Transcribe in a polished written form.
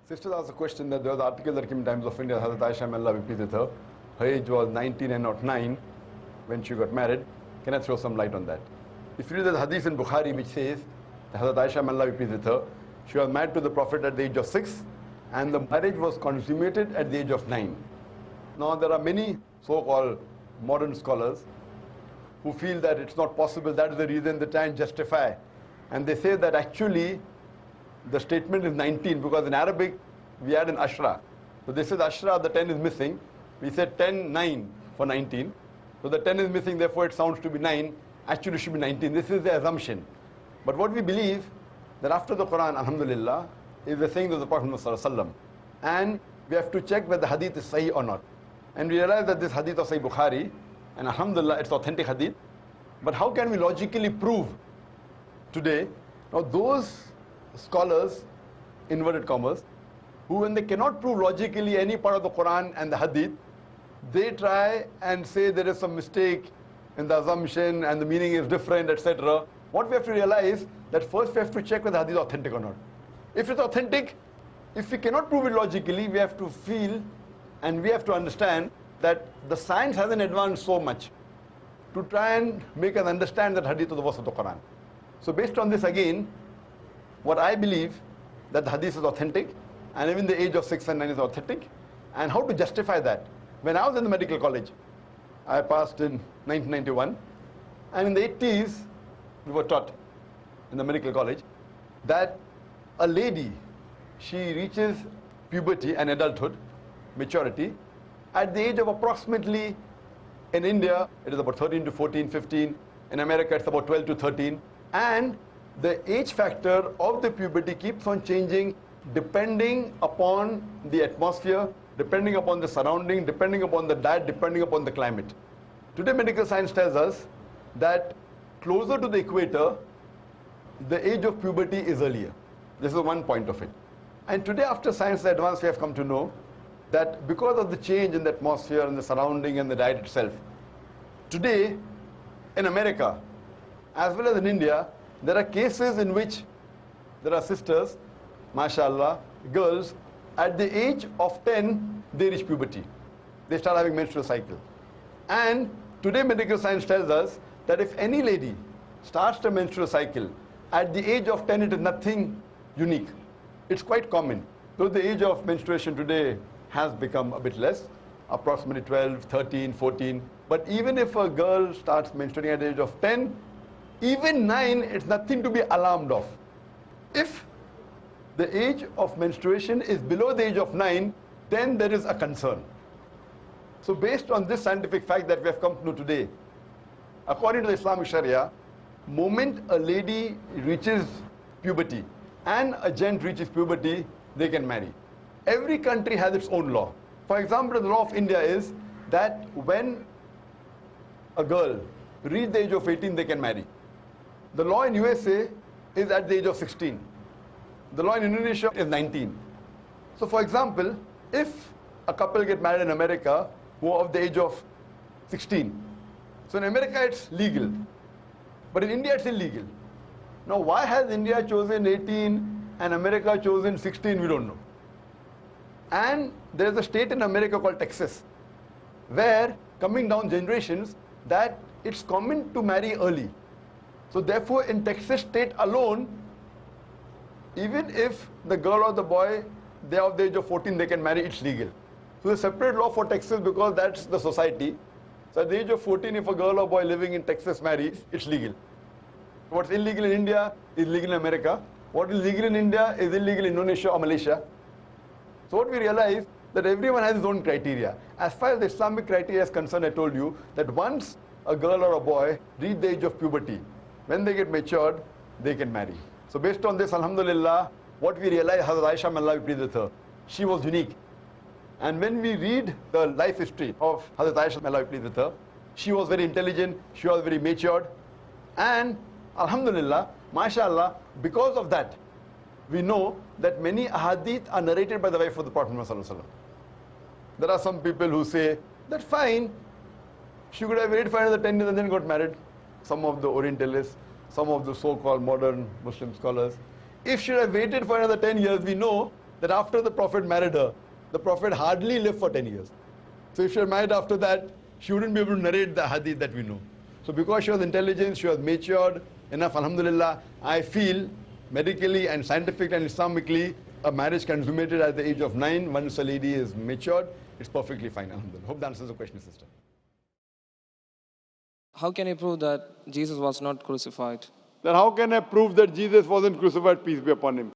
Sisters asked a question that there was an article that came in Times of India, Hazrat Aisha, may Allah be pleased with her. Her age was 19 and not 9 when she got married. Can I throw some light on that? If you read the hadith in Bukhari which says that Hazrat Aisha, may Allah be pleased with her, she was married to the Prophet at the age of 6 and the marriage was consummated at the age of 9. Now there are many so-called modern scholars who feel that it's not possible, that is the reason they try and justify. And they say that actually the statement is 19 because in Arabic we add an ashra. So they said ashra, the 10 is missing. We said 10, 9 for 19. So the 10 is missing, therefore it sounds to be 9. Actually it should be 19. This is the assumption. But what we believe, that after the Quran, alhamdulillah, is the saying of the Prophet Muhammad. And we have to check whether the hadith is sahih or not. And we realize that this hadith of Sahih Bukhari, and alhamdulillah, it's authentic hadith. But how can we logically prove today? Now those scholars, inverted commas, who when they cannot prove logically any part of the Quran and the hadith, they try and say there is some mistake in the assumption and the meaning is different, etc. What we have to realize, that first we have to check whether the hadith is authentic or not. If it's authentic, if we cannot prove it logically, we have to feel and we have to understand that the science hasn't advanced so much to try and make us understand that hadith is the verse of the Quran. So based on this again, what I believe, that the hadith is authentic, and even the age of 6 and 9 is authentic, and how to justify that. When I was in the medical college, I passed in 1991, and in the 80s, we were taught in the medical college that a lady, she reaches puberty and adulthood, maturity, at the age of approximately, in India, it is about 13 to 14, 15, in America it's about 12 to 13, and the age factor of the puberty keeps on changing depending upon the atmosphere, depending upon the surrounding, depending upon the diet, depending upon the climate. Today medical science tells us that closer to the equator, the age of puberty is earlier. This is one point of it. And today after science advance, we have come to know that because of the change in the atmosphere and the surrounding and the diet itself, today in America, as well as in India, there are cases in which there are sisters, mashallah, girls, at the age of 10, they reach puberty. They start having menstrual cycle. And today medical science tells us that if any lady starts the menstrual cycle, at the age of 10, it is nothing unique. It's quite common. Though the age of menstruation today has become a bit less, approximately 12, 13, 14. But even if a girl starts menstruating at the age of 10, even 9, it's nothing to be alarmed of. If the age of menstruation is below the age of 9, then there is a concern. So based on this scientific fact that we have come to know today, according to the Islamic Sharia, moment a lady reaches puberty and a gent reaches puberty, they can marry. Every country has its own law. For example, the law of India is that when a girl reaches the age of 18, they can marry. The law in USA is at the age of 16. The law in Indonesia is 19. So for example, if a couple get married in America who are of the age of 16, so in America it's legal, but in India it's illegal. Now why has India chosen 18 and America chosen 16, we don't know. And there is a state in America called Texas, where coming down generations, that it's common to marry early. So therefore in Texas state alone, even if the girl or the boy, they are of the age of 14, they can marry, it's legal. So there's a separate law for Texas because that's the society. So at the age of 14, if a girl or boy living in Texas marries, it's legal. What's illegal in India is legal in America. What is legal in India is illegal in Indonesia or Malaysia. So what we realize, that everyone has his own criteria. As far as the Islamic criteria is concerned, I told you that once a girl or a boy reach the age of puberty, when they get matured, they can marry. So based on this, alhamdulillah, what we realize, Hazrat Aisha, may Allah be pleased with her, she was unique. And when we read the life history of Hazrat Aisha, may Allah be pleased with her, she was very intelligent, she was very matured, and alhamdulillah, mashallah, because of that, we know that many ahadith are narrated by the wife of the Prophet Muhammad. There are some people who say that fine, she could have waited for another 10 years and then got married. Some of the Orientalists, some of the so-called modern Muslim scholars. If she had waited for another 10 years, we know that after the Prophet married her, the Prophet hardly lived for 10 years. So if she was married after that, she wouldn't be able to narrate the hadith that we know. So because she was intelligent, she was matured enough, alhamdulillah, I feel medically and scientifically and Islamically, a marriage consummated at the age of 9, once a lady is matured, it's perfectly fine, alhamdulillah. Hope that answers the question, sister. How can you prove that Jesus was not crucified? Then how can I prove that Jesus wasn't crucified, peace be upon him?